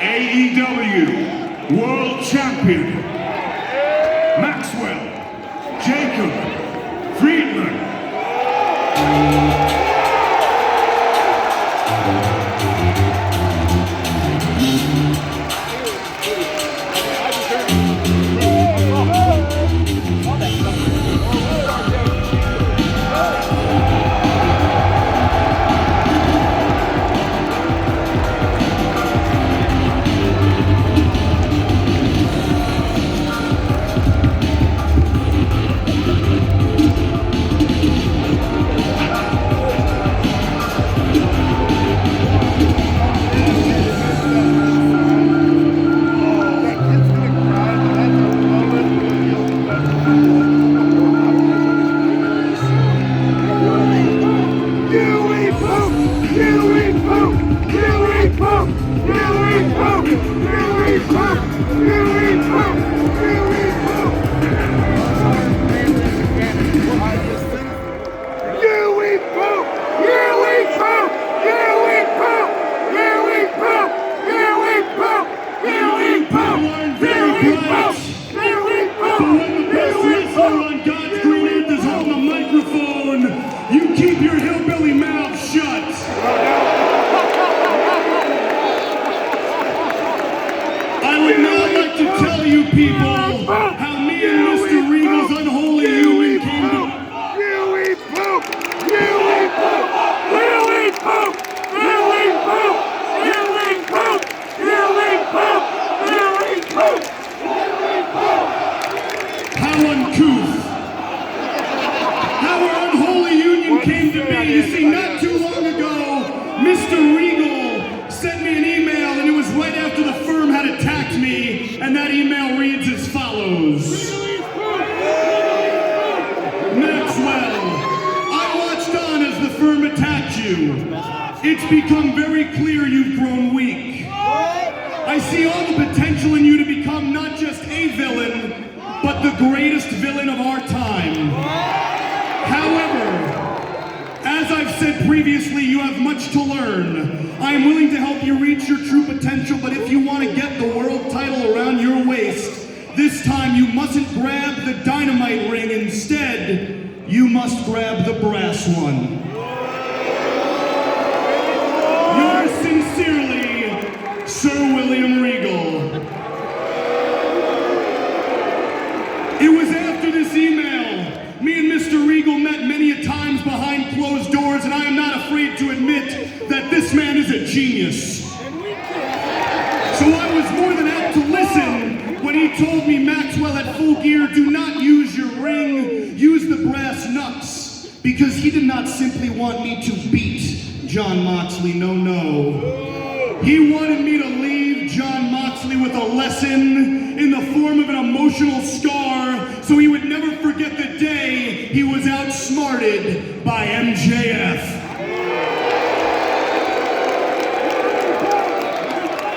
AEW World Champion, Maxwell Jacob Friedman. It's become very clear you've grown weak. I see all the potential in you to become not just a villain, but the greatest villain of our time. However, as I've said previously, you have much to learn. I am willing to help you reach your true potential, but if you want to get the world title around your waist, this time you mustn't grab the Dynamite ring. Instead, you must grab the brass one. Yours sincerely, Sir William Regal. It was after this email, me and Mr. Regal met many a times behind closed doors, and I am not afraid to admit that this man is a genius. So I was more than apt to listen when he told me, Maxwell, at Full Gear, do not use your ring, use the brass knucks, because he did not simply want me to beat Jon Moxley, no. He wanted me to leave Jon Moxley with a lesson in the form of an emotional scar so he would never forget the day he was outsmarted by MJF.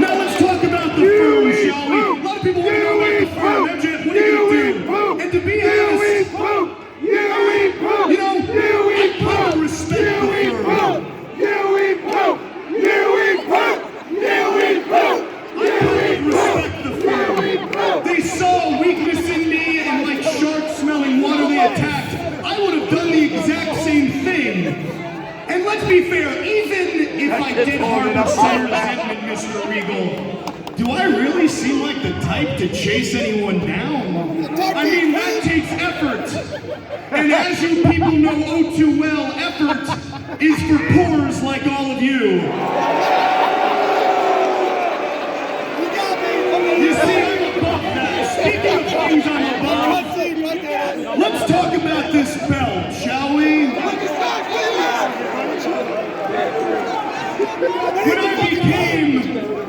Now let's talk about the firm, shall we? A lot of people want to know about the firm. MJF, what are you going to do? And to be honest, I kind of respect the firm. They saw weakness in me, and like sharks smelling water, they attacked. I would have done the exact same thing. And let's be fair, even if I did harbor some resentment, Mr. Regal, do I really seem like the type to chase anyone down? I mean, that takes effort. And as you people know oh too well, effort is for poors like all of you. You see, I'm above that. Speaking of things I'm above, let's talk about this belt, shall we? When I became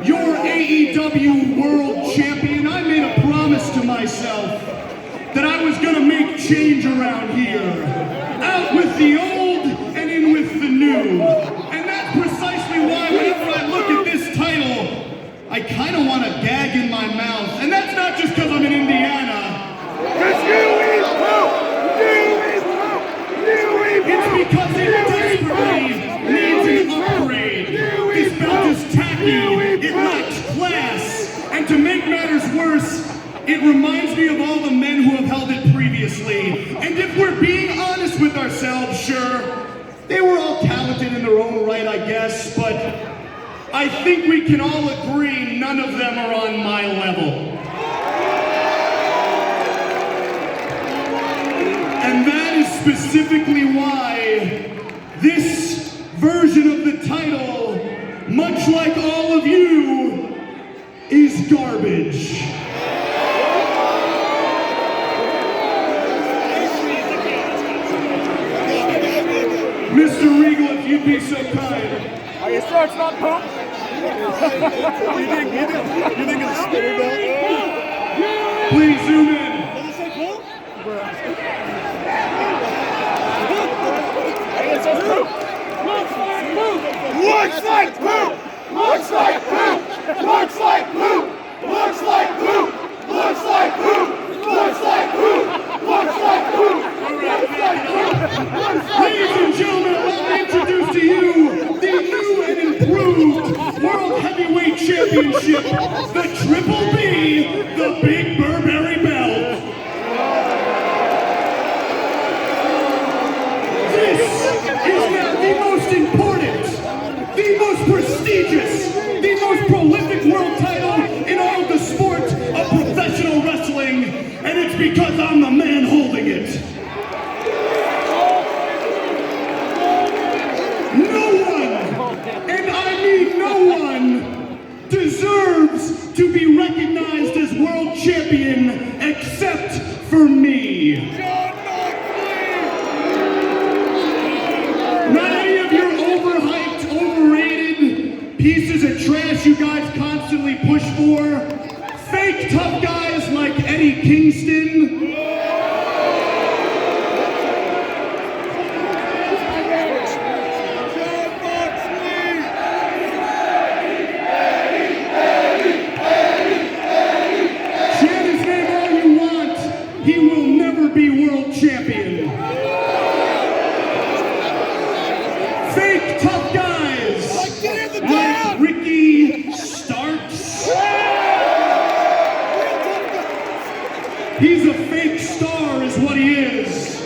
your AEW World Champion, I made a promise to myself that I was going to make change around here. Out with the old and in with the new. And that's precisely why whenever I look at this title, I kind of want to gag in my mouth. And that's not just because I'm in Indiana. It's because it desperately needs an upgrade. This belt is tacky, it lacks class. to make matters worse, it reminds me of all the men who have held it previously. And if we're being honest with ourselves, sure, they were all talented in their own right, I guess, but I think we can all agree none of them are on my level. And that is specifically why this version of the title, much like all of you, is garbage. Mr. Regal, if you'd be so kind. Are you sure it's not poop? you think it's spitting back? Please zoom in. Does it say poop? It says poop. Looks like poop. Looks like poop. Looks like poop. Looks like poop. Looks like poop. Looks like poop. Looks like poop. Ladies and gentlemen, allow me to introduce to you the new and improved World Heavyweight Championship, the Triple B, the Big Burberry Belt. This is now the most important, the most prestigious, the most prolific world title in all of the sport of professional wrestling, and it's because I'm the man holding it. No one deserves to be recognized as world champion except for me. Not any of your overhyped, overrated pieces of trash you guys constantly push for. Fake tough guys like Eddie Kingston. He will never be world champion. Fake tough guys like Ricky Starks. He's a fake star is what he is.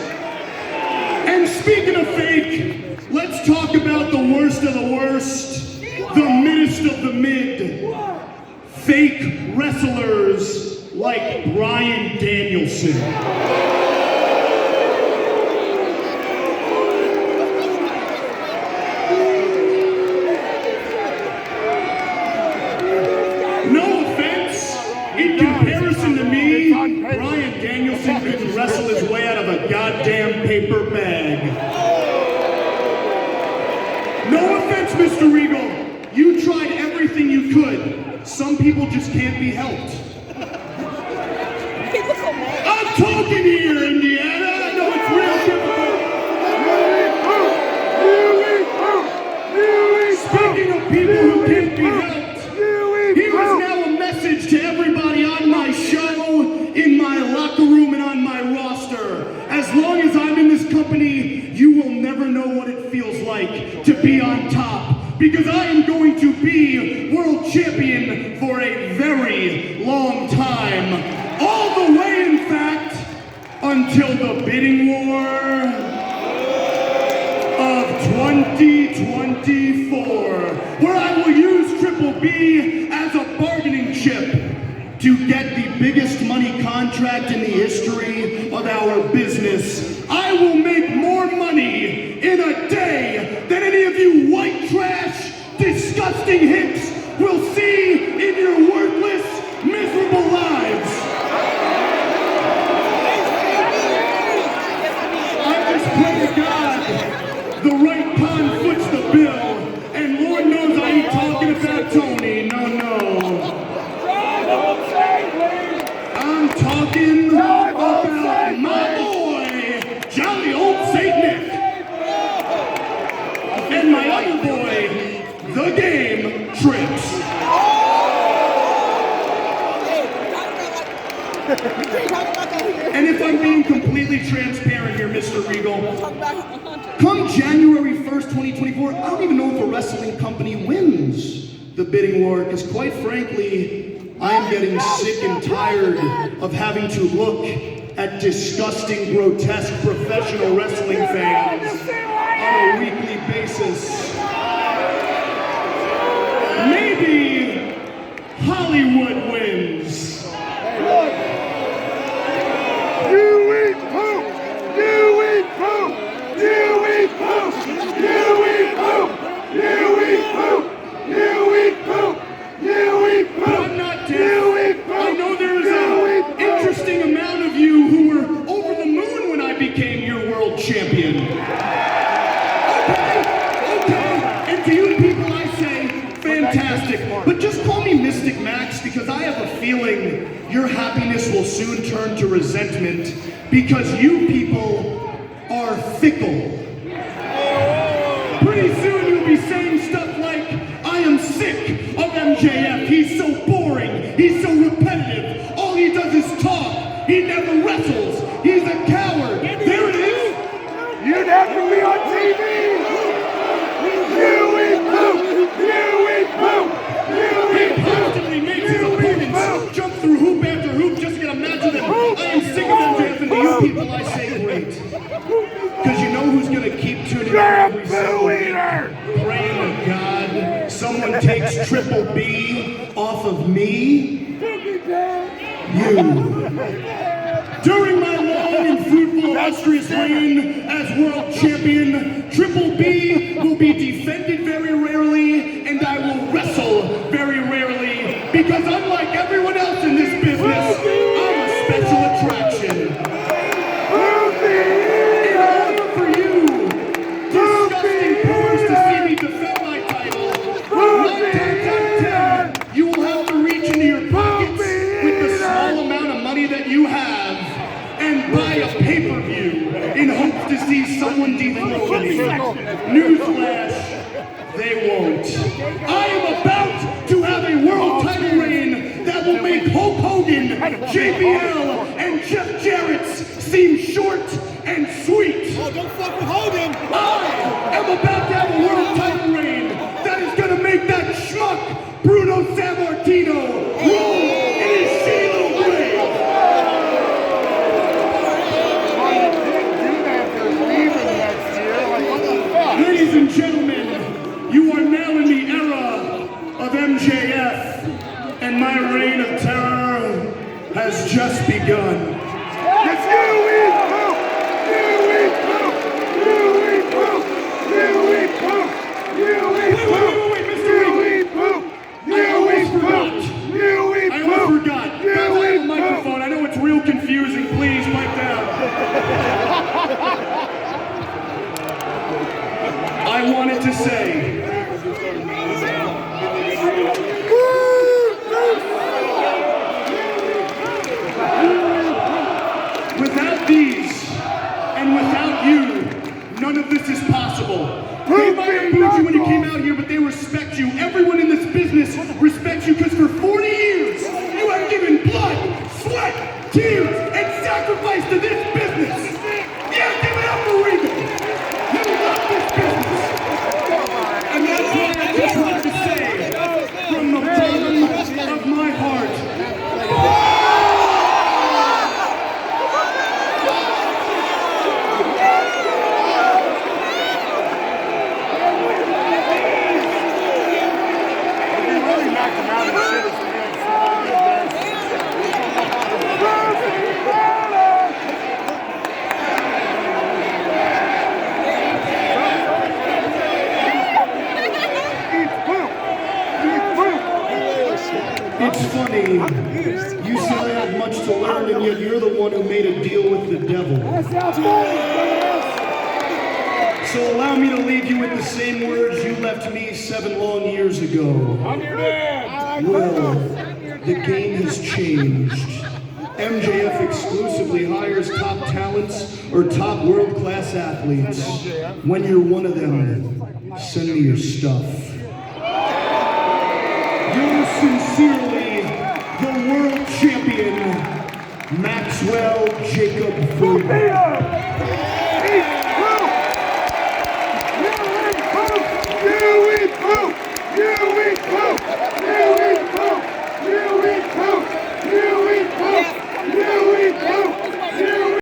And speaking of fake, let's talk about the worst of the worst, the middest of the mid. Fake wrestlers like Bryan Danielson. No offense, in comparison to me, Bryan Danielson couldn't wrestle his way out of a goddamn paper bag. No offense, Mr. Regal, you tried everything you could. Some people just can't be helped. I'm talking here, Indiana. I know it's real difficult. Speaking of people who can't be helped, here is now a message to everybody on my show, in my locker room, and on my roster. As long as I'm in this company, you will never know what it feels like to be on top. Because I am going to be world champion for a very long time. All the way, in fact, until the bidding war of 2024, where I will use Triple B as a bargaining chip to get the biggest money contract in the history of our business. I will make more money in a day than any of you white trash, disgusting hicks will see in your worthless, miserable lives. Pray to God, the right con foots the bill, and Lord knows I ain't talking about Tony, no. I'm talking about my boy, jolly old Saint Nick, and my other boy, the Game Trips. And if I'm being completely transparent here, Mr. Regal, come January 1st, 2024, I don't even know if a wrestling company wins the bidding war, because quite frankly, I am getting sick and tired of having to look at disgusting, grotesque professional wrestling fans on a weekly basis. Maybe Hollywood wins. You eat poop! You eat poop! You eat poop! You eat poop! You eat poop! You eat poop! You eat poop! But I'm not deaf. I know there's an interesting amount of you who were over the moon when I became your world champion. Okay. And to you people I say, fantastic. But just call me Mystic Max because I have a feeling your happiness will soon turn to resentment because you people are fickle. Pretty soon you'll be saying stuff like, I am sick of MJF. He's so boring. He's so repetitive. All he does is talk. He never wrestles. He's a coward. There it is. You'd have to be on TV! You eat poop! You eat poop! You He eat poop! constantly makes his opponents jump through hoop after hoop just to get a match with him. I am sick of MJF, and to you people I say great. Because you know who's going to keep tuning in You're a every single poo week? eater! Praying to God someone takes Triple B off of me. You. During my long and fruitful illustrious reign as world champion, Triple B will be defended very rarely, and I will wrestle very rarely, because unlike everyone else in this business, I'm a special attraction. In order for you, disgusting poors, to see me defend my title, 9 times out of 10, you will have to reach into your pockets with the small amount of money that you have and buy a pay-per-view in hopes to see someone dethrone me. Newsflash, they won't. I am about to have a world title reign that will make Hulk Hogan, JBL, and Jeff Jarrett seem short and sweet. Oh, don't fuck with Hogan! I am about to have a world title reign that is going to make that schmuck Bruno Sammartino roll in his shitty little grave. Ladies and gentlemen, you are now in the era of MJF, and my reign of terror has just begun. Yes, you eat poop! You eat poop! You eat poop! You eat poop! You eat poop! Wait, Mr. You Regal. eat poop! I You almost eat forgot. poop! You eat I poop! almost forgot. Guys, I have a eat microphone. I know it's real confusing. Please, pipe down. I wanted to say, without these and without you, none of this is possible. They might have booed you when you came out here, but they respect you. Everyone in this business respects you because for 40 years, you have given blood, sweat, tears, and sacrifice to this business. Yeah, give it up for Regal. You love this business. And that's why I just wanted to say, from the bottom of my heart, it's funny, you said I had much to learn, and yet you're the one who made a deal with the devil. So allow me to leave you with the same words you left me 7 long years ago. I'm your dad! Well, the game has changed. MJF exclusively hires top talents or top world-class athletes. When you're one of them, send me your stuff. Yours sincerely, the world champion, Maxwell Jacob Freeman.